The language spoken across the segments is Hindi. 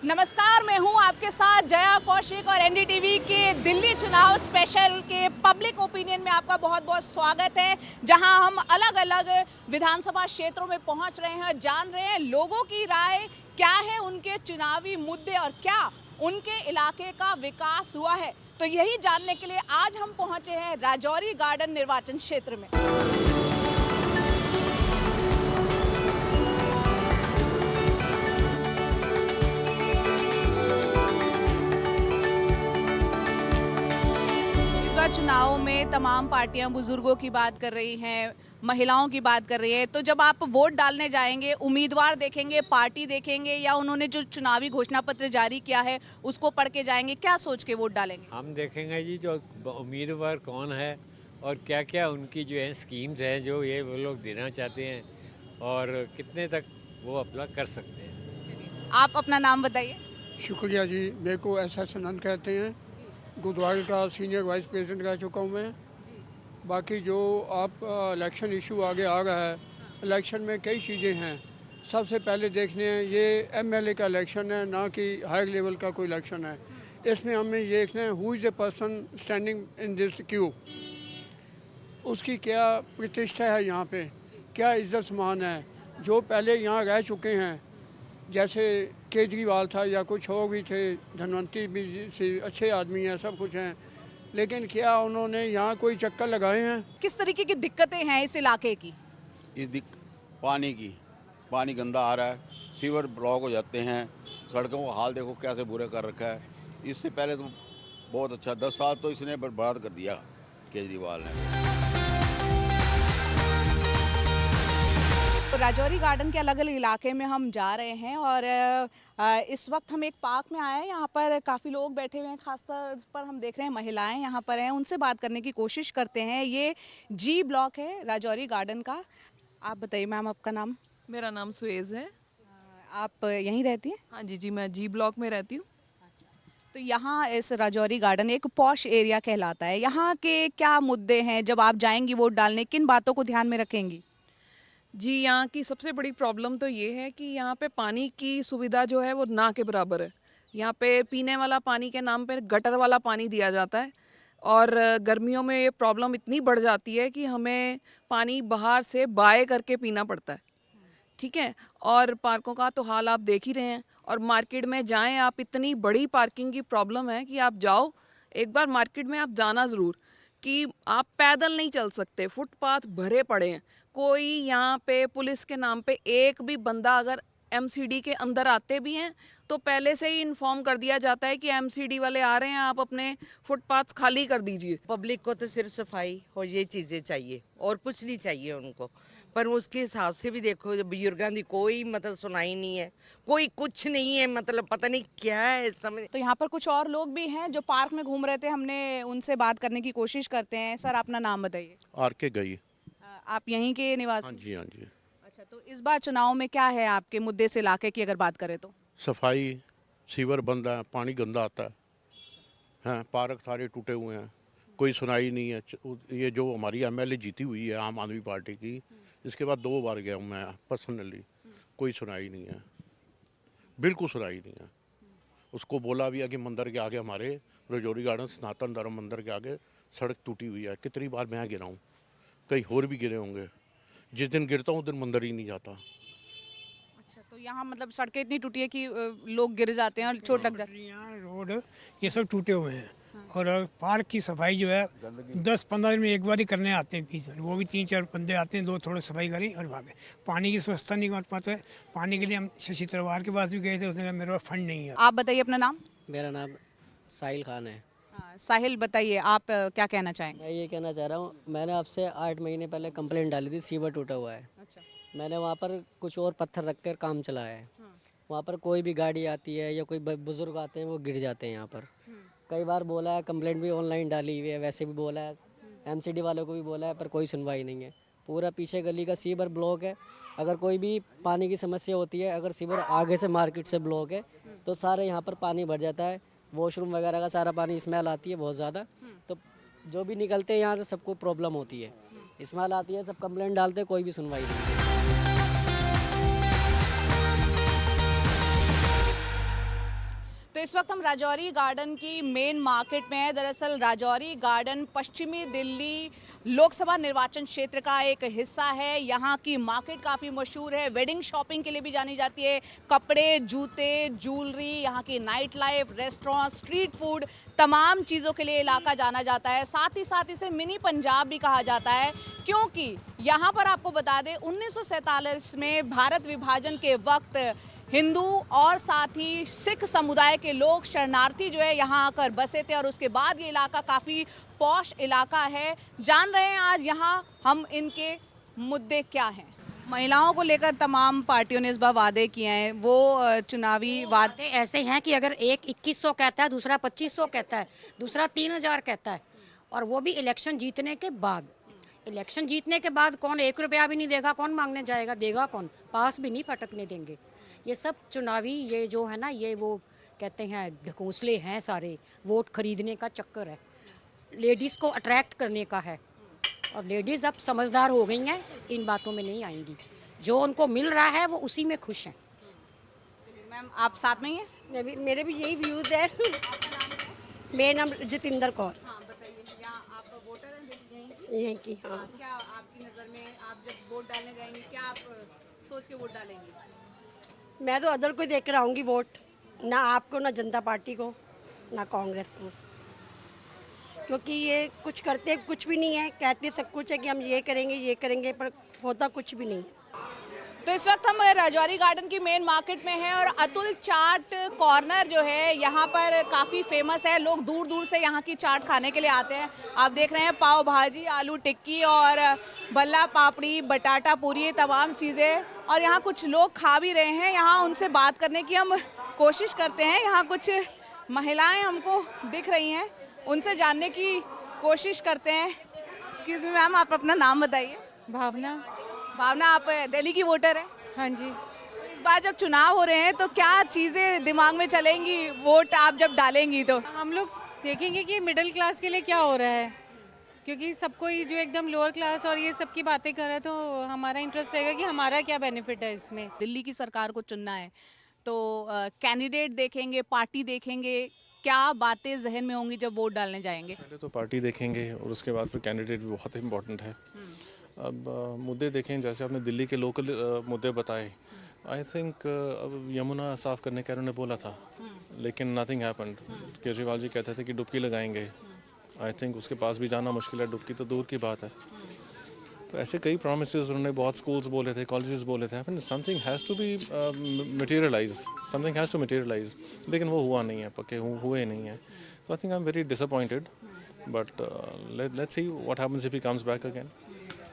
नमस्कार, मैं हूं आपके साथ जया कौशिक और एनडीटीवी के दिल्ली चुनाव स्पेशल के पब्लिक ओपिनियन में आपका बहुत बहुत स्वागत है, जहां हम अलग अलग विधानसभा क्षेत्रों में पहुंच रहे हैं, जान रहे हैं लोगों की राय क्या है, उनके चुनावी मुद्दे और क्या उनके इलाके का विकास हुआ है। तो यही जानने के लिए आज हम पहुंचे हैं राजौरी गार्डन निर्वाचन क्षेत्र में। चुनाव में तमाम पार्टियां बुजुर्गों की बात कर रही हैं, महिलाओं की बात कर रही है। तो जब आप वोट डालने जाएंगे, उम्मीदवार देखेंगे, पार्टी देखेंगे या उन्होंने जो चुनावी घोषणा पत्र जारी किया है उसको पढ़ के जाएंगे, क्या सोच के वोट डालेंगे? हम देखेंगे जी जो उम्मीदवार कौन है और क्या क्या उनकी जो है स्कीम्स हैं जो ये वो लोग देना चाहते हैं और कितने तक वो अप्लाई कर सकते हैं। आप अपना नाम बताइए। शुक्रिया जी, मेरे को एस आनंद कहते हैं, गुरुद्वारे का सीनियर वाइस प्रेसिडेंट रह चुका हूँ मैं। बाकी जो आप इलेक्शन इशू आगे आ रहा है, इलेक्शन में कई चीज़ें हैं। सबसे पहले देखने हैं ये एमएलए का इलेक्शन है, ना कि हाई लेवल का कोई इलेक्शन है। इसमें हमें ये देखना है who is a person standing in this Q, उसकी क्या प्रतिष्ठा है यहाँ पे, क्या इज्जत समान है। जो पहले यहाँ रह चुके हैं, जैसे केजरीवाल था या कुछ और भी थे, धनवंतरी भी से अच्छे आदमी हैं, सब कुछ हैं, लेकिन क्या उन्होंने यहाँ कोई चक्कर लगाए हैं? किस तरीके की दिक्कतें हैं इस इलाके की? पानी गंदा आ रहा है, सीवर ब्लॉक हो जाते हैं, सड़कों का हाल देखो कैसे बुरा कर रखा है। इससे पहले तो बहुत अच्छा, 10 साल तो इसने बर्बाद कर दिया केजरीवाल ने। राजौरी गार्डन के अलग अलग इलाके में हम जा रहे हैं और इस वक्त हम एक पार्क में आए हैं। यहाँ पर काफ़ी लोग बैठे हुए हैं, खासतौर पर हम देख रहे हैं महिलाएं यहाँ पर हैं, उनसे बात करने की कोशिश करते हैं। ये जी ब्लॉक है राजौरी गार्डन का। आप बताइए मैम, आपका नाम? मेरा नाम सुएज है। आप यहीं रहती हैं? हाँ जी, मैं जी ब्लॉक में रहती हूँ। तो यहाँ इस राजौरी गार्डन एक पॉश एरिया कहलाता है। यहाँ के क्या मुद्दे हैं, जब आप जाएंगी वोट डालने किन बातों को ध्यान में रखेंगी? जी, यहाँ की सबसे बड़ी प्रॉब्लम तो ये है कि यहाँ पे पानी की सुविधा जो है वो ना के बराबर है। यहाँ पे पीने वाला पानी के नाम पे गटर वाला पानी दिया जाता है और गर्मियों में ये प्रॉब्लम इतनी बढ़ जाती है कि हमें पानी बाहर से बाय करके पीना पड़ता है। ठीक है, और पार्कों का तो हाल आप देख ही रहे हैं। और मार्केट में जाएं आप, इतनी बड़ी पार्किंग की प्रॉब्लम है कि आप जाओ एक बार मार्केट में, आप जाना ज़रूर, कि आप पैदल नहीं चल सकते, फुटपाथ भरे पड़े हैं। कोई यहाँ पे पुलिस के नाम पे एक भी बंदा अगर एमसीडी के अंदर आते भी हैं तो पहले से ही इन्फॉर्म कर दिया जाता है कि एमसीडी वाले आ रहे हैं, आप अपने फुटपाथ खाली कर दीजिए। पब्लिक को तो सिर्फ सफाई और ये चीज़ें चाहिए और कुछ नहीं चाहिए उनको। पर उसके हिसाब से भी देखो, बुजुर्गों की कोई मतलब सुनाई नहीं है, कोई कुछ नहीं है, मतलब पता नहीं क्या है समझ। तो यहाँ पर कुछ और लोग भी हैं जो पार्क में घूम रहे थे, हमने उनसे बात करने की कोशिश करते हैं। सर, अपना नाम बताइए। आर के गई। आप यहीं के निवासी? हाँ जी, हाँ जी। अच्छा, तो इस बार चुनाव में क्या है आपके मुद्दे से इलाके की अगर बात करें तो? सफाई, सीवर बंद है, पानी गंदा आता है, हैं, पार्क सारे टूटे हुए हैं, कोई सुनाई नहीं है। ये जो हमारी एमएलए जीती हुई है आम आदमी पार्टी की, इसके बाद 2 बार गया हूँ मैं पर्सनली, कोई सुनाई नहीं है, बिल्कुल सुनाई नहीं है। उसको बोला भी है कि मंदिर के आगे, हमारे राजौरी गार्डन सनातन धर्म मंदिर के आगे सड़क टूटी हुई है। कितनी बार मैं गिरा हूँ, कहीं और भी गिरे होंगे। जिस दिन गिरता हूँ उस दिन मंदिर ही नहीं जाता। अच्छा, तो यहाँ मतलब सड़कें इतनी टूटी है कि लोग गिर जाते हैं और चोट लग जाती है। यहाँ रोड ये सब टूटे हुए हैं। और पार्क की सफाई जो है 10-15 दिन में एक बार ही करने आते हैं पीछे, वो भी 3-4 बंदे आते हैं, 2 थोड़े सफाई करें और भागे। पानी की व्यवस्था नहीं कर पाते। पानी के लिए हम शशि तलवार के पास भी गए थे, उसने कहा मेरे पास फंड नहीं है। आप बताइए अपना नाम? मेरा नाम साहिल खान है। साहिल, बताइए आप क्या कहना चाहेंगे? मैं ये कहना चाह रहा हूँ, मैंने आपसे 8 महीने पहले कंप्लेंट डाली थी, सीवर टूटा हुआ है। अच्छा। मैंने वहाँ पर कुछ और पत्थर रख कर काम चलाया है। वहाँ पर कोई भी गाड़ी आती है या कोई बुजुर्ग आते हैं वो गिर जाते हैं यहाँ पर। कई बार बोला है, कंप्लेंट भी ऑनलाइन डाली हुई है, वैसे भी बोला है, एमसीडी वालों को भी बोला है, पर कोई सुनवाई नहीं है। पूरा पीछे गली का सीवर ब्लॉक है। अगर कोई भी पानी की समस्या होती है, अगर सीवर आगे से मार्केट से ब्लॉक है तो सारे यहाँ पर पानी भर जाता है। वॉशरूम वगैरह का सारा पानी स्मेल आती है बहुत ज़्यादा। तो जो भी निकलते हैं यहाँ से सबको प्रॉब्लम होती है, स्मेल आती है, सब कंप्लेंट डालते हैं, कोई भी सुनवाई नहीं है। इस वक्त हम राजौरी गार्डन की मेन मार्केट में है। दरअसल राजौरी गार्डन पश्चिमी दिल्ली लोकसभा निर्वाचन क्षेत्र का एक हिस्सा है। यहाँ की मार्केट काफ़ी मशहूर है, वेडिंग शॉपिंग के लिए भी जानी जाती है। कपड़े, जूते, ज्वेलरी, यहाँ की night life, restaurant, street food, तमाम चीज़ों के लिए इलाका जाना जाता है। साथ ही इसे मिनी पंजाब भी कहा जाता है, क्योंकि यहाँ पर आपको बता दें 1947 में भारत विभाजन के वक्त हिंदू और साथ ही सिख समुदाय के लोग शरणार्थी जो है यहाँ आकर बसे थे और उसके बाद ये इलाका काफ़ी पॉश इलाका है। जान रहे हैं आज यहाँ हम इनके मुद्दे क्या हैं। महिलाओं को लेकर तमाम पार्टियों ने इस बार वादे किए हैं। वो चुनावी वादे ऐसे हैं कि अगर एक 2100 कहता है, दूसरा 2500 कहता है, दूसरा 3000 कहता है, और वो भी इलेक्शन जीतने के बाद। इलेक्शन जीतने के बाद कौन 1 रुपया भी नहीं देगा, कौन मांगने जाएगा, देगा कौन, पास भी नहीं फटकने देंगे। ये सब चुनावी ये जो है ना, ये वो कहते हैं ढकोसले हैं, सारे वोट खरीदने का चक्कर है, लेडीज़ को अट्रैक्ट करने का है। और लेडीज़ अब समझदार हो गई हैं, इन बातों में नहीं आएंगी। जो उनको मिल रहा है वो उसी में खुश हैं। मैम आप साथ में ही हैं? मेरे भी यही व्यूज़ है। मेरा नाम जितेंद्र कौर। हाँ बताइए, यहाँ आप वोटर हैं यहीं की। हाँ, क्या आपकी नज़र में आप जब वोट डालने जाएंगे क्या आप सोच के वोट डालेंगे? मैं तो अदर को देकर आऊँगी वोट, ना आपको, ना जनता पार्टी को, ना कांग्रेस को, क्योंकि ये कुछ करते कुछ भी नहीं है। कहते सब कुछ है कि हम ये करेंगे, पर होता कुछ भी नहीं। तो इस वक्त हम राजौरी गार्डन की मेन मार्केट में हैं और अतुल चाट कॉर्नर जो है यहाँ पर काफ़ी फेमस है। लोग दूर दूर से यहाँ की चाट खाने के लिए आते हैं। आप देख रहे हैं पाव भाजी, आलू टिक्की और बल्ला पापड़ी, बटाटा पूरी, ये तमाम चीज़ें, और यहाँ कुछ लोग खा भी रहे हैं। यहाँ उनसे बात करने की हम कोशिश करते हैं। यहाँ कुछ महिलाएं हमको दिख रही हैं, उनसे जानने की कोशिश करते हैं। एक्सक्यूज़ मी मैम, आप अपना नाम बताइए। भावना। भावना, आप दिल्ली की वोटर हैं? हाँ जी। तो इस बार जब चुनाव हो रहे हैं तो क्या चीज़ें दिमाग में चलेंगी वोट आप जब डालेंगी तो? हम लोग देखेंगे कि मिडिल क्लास के लिए क्या हो रहा है, क्योंकि सबको ही जो एकदम लोअर क्लास और ये सब की बातें कर रहा है, तो हमारा इंटरेस्ट रहेगा कि हमारा क्या बेनिफिट है इसमें। दिल्ली की सरकार को चुनना है तो कैंडिडेट देखेंगे, पार्टी देखेंगे, क्या बातें जहन में होंगी जब वोट डालने जाएंगे? पहले तो पार्टी देखेंगे और उसके बाद फिर कैंडिडेट भी बहुत इम्पोर्टेंट है। अब मुद्दे देखें, जैसे आपने दिल्ली के लोकल मुद्दे बताए। आई थिंक अब यमुना साफ़ करने का उन्होंने बोला था, लेकिन नथिंग हैपेंड। केजरीवाल जी कहते थे कि डुबकी लगाएंगे। आई थिंक उसके पास भी जाना मुश्किल है, डुबकी तो दूर की बात है। तो ऐसे कई प्रोमिसेस उन्होंने, बहुत स्कूल्स बोले थे, कॉलेजेस बोले थे। Something has to be materialise, something has to materialise, लेकिन वो हुआ नहीं है, पक्के हुए नहीं है। तो I think I am very disappointed, but let's see what happens if he comes back again.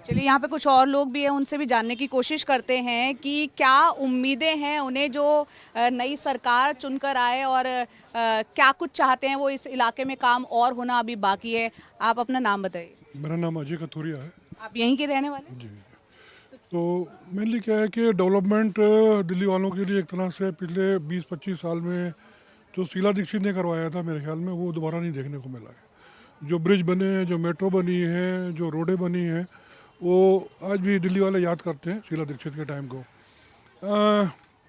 चलिए, यहाँ पे कुछ और लोग भी हैं, उनसे भी जानने की कोशिश करते हैं कि क्या उम्मीदें हैं उन्हें जो नई सरकार चुनकर आए, और क्या कुछ चाहते हैं वो इस इलाके में काम और होना अभी बाकी है। आप अपना नाम बताइए। मेरा नाम अजय कथूरिया है। आप यहीं के रहने वाले? जी। तो मेनली क्या है कि डेवलपमेंट दिल्ली वालों के लिए एक तरह से पिछले 20-25 साल में जो शीला दीक्षित ने करवाया था, मेरे ख्याल में वो दोबारा नहीं देखने को मिला है। जो ब्रिज बने हैं, जो मेट्रो बनी है, जो रोडें बनी हैं, वो आज भी दिल्ली वाले याद करते हैं शीला दीक्षित के टाइम को।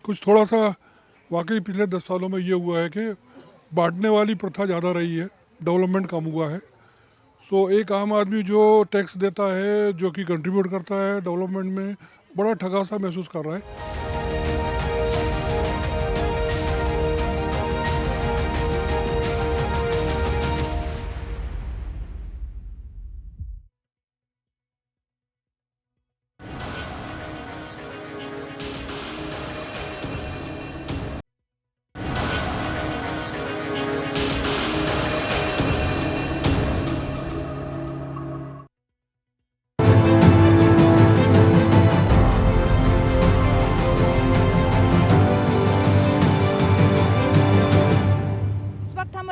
कुछ थोड़ा सा वाकई पिछले 10 सालों में ये हुआ है कि बांटने वाली प्रथा ज़्यादा रही है, डेवलपमेंट कम हुआ है। सो एक आम आदमी जो टैक्स देता है, जो कि कंट्रीब्यूट करता है डेवलपमेंट में, बड़ा ठगा सा महसूस कर रहा है।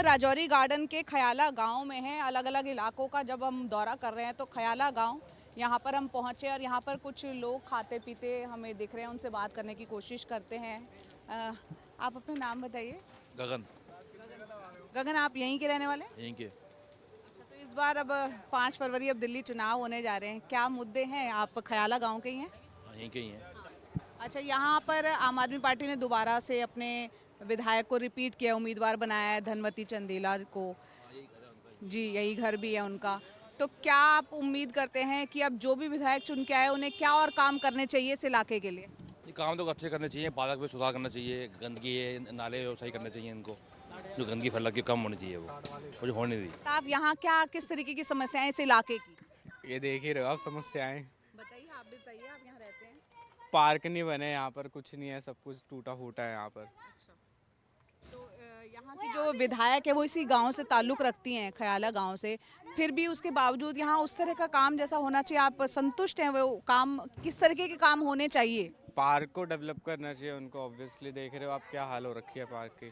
राजौरी गार्डन के खयाला गांव में हैं। अलग अलग इलाकों का जब हम दौरा कर रहे हैं तो खयाला गांव यहाँ पर हम पहुँचे और यहाँ पर कुछ लोग खाते पीते हमें दिख रहे हैं, उनसे बात करने की कोशिश करते हैं। आप अपना नाम बताइए। गगन। गगन, आप यहीं के रहने वाले? यहीं के। अच्छा, तो इस बार अब 5 फरवरी अब दिल्ली चुनाव होने जा रहे हैं, क्या मुद्दे हैं? आप खयाला गाँव के ही हैं? यहीं के ही हैं। अच्छा, यहाँ पर आम आदमी पार्टी ने दोबारा से अपने विधायक को रिपीट किया, उम्मीदवार बनाया है धनवती चंदेला को। जी, यही घर भी है उनका। तो क्या आप उम्मीद करते हैं कि अब जो भी विधायक चुन के आए उन्हें क्या और काम करने चाहिए इस इलाके के लिए? ये काम तो अच्छे करने चाहिए, पार्क में सुधार करना चाहिए, गंदगी है नाले सही करने चाहिए इनको, जो गंदगी फैला के कम होनी चाहिए वो जो होने दी। तो आप यहाँ क्या किस तरीके की समस्याएं इस इलाके की? ये देख ही रहे हो आप समस्याएं। बताइए, आप भी बताइए, आप यहाँ रहते हैं। पार्क नहीं बने यहाँ पर, कुछ नहीं है, सब कुछ टूटा फूटा है यहाँ पर। तो यहाँ की जो विधायक है वो इसी गांव से ताल्लुक़ रखती हैं, खयाला गांव से, फिर भी उसके बावजूद यहाँ उस तरह का काम जैसा होना चाहिए, आप संतुष्ट हैं? वो काम किस तरीके के काम होने चाहिए? पार्क को डेवलप करना चाहिए उनको। ऑब्वियसली देख रहे हो आप क्या हाल हो रखी है पार्क की,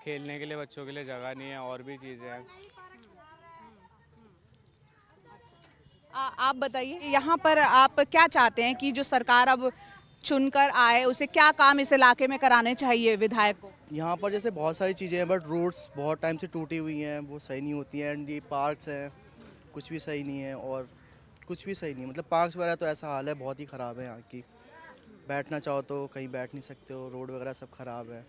खेलने के लिए बच्चों के लिए जगह नहीं है, और भी चीज़ें हैं। आप बताइए, यहाँ पर आप क्या चाहते हैं कि जो सरकार अब चुनकर आए उसे क्या काम इस इलाके में कराने चाहिए विधायक को? यहाँ पर जैसे बहुत सारी चीज़ें हैं, बट रोड्स बहुत टाइम से टूटी हुई हैं, वो सही नहीं होती हैं। एंड ये पार्क्स हैं, कुछ भी सही नहीं है, और कुछ भी सही नहीं, मतलब पार्क्स वगैरह तो ऐसा हाल है, बहुत ही ख़राब है यहाँ की। बैठना चाहो तो कहीं बैठ नहीं सकते हो, रोड वगैरह सब ख़राब है।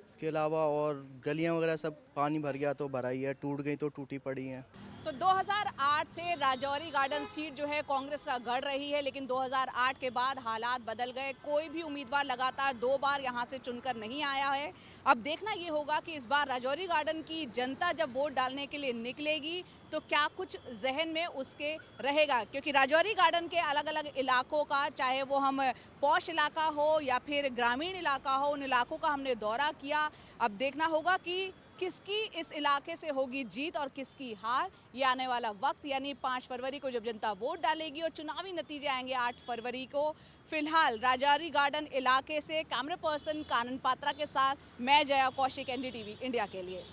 इसके अलावा और गलियाँ वगैरह सब पानी भर गया तो भरा ही है, टूट गई तो टूटी पड़ी हैं। तो 2008 से राजौरी गार्डन सीट जो है कांग्रेस का गढ़ रही है, लेकिन 2008 के बाद हालात बदल गए। कोई भी उम्मीदवार लगातार 2 बार यहां से चुनकर नहीं आया है। अब देखना ये होगा कि इस बार राजौरी गार्डन की जनता जब वोट डालने के लिए निकलेगी तो क्या कुछ जहन में उसके रहेगा, क्योंकि राजौरी गार्डन के अलग अलग इलाकों का, चाहे वो हम पॉश इलाका हो या फिर ग्रामीण इलाका हो, उन इलाकों का हमने दौरा किया। अब देखना होगा कि किसकी इस इलाके से होगी जीत और किसकी हार, ये आने वाला वक्त यानी 5 फरवरी को जब जनता वोट डालेगी और चुनावी नतीजे आएंगे 8 फरवरी को। फिलहाल राजौरी गार्डन इलाके से कैमरा पर्सन कानन पात्रा के साथ मैं जया कौशिक, NDTV इंडिया के लिए।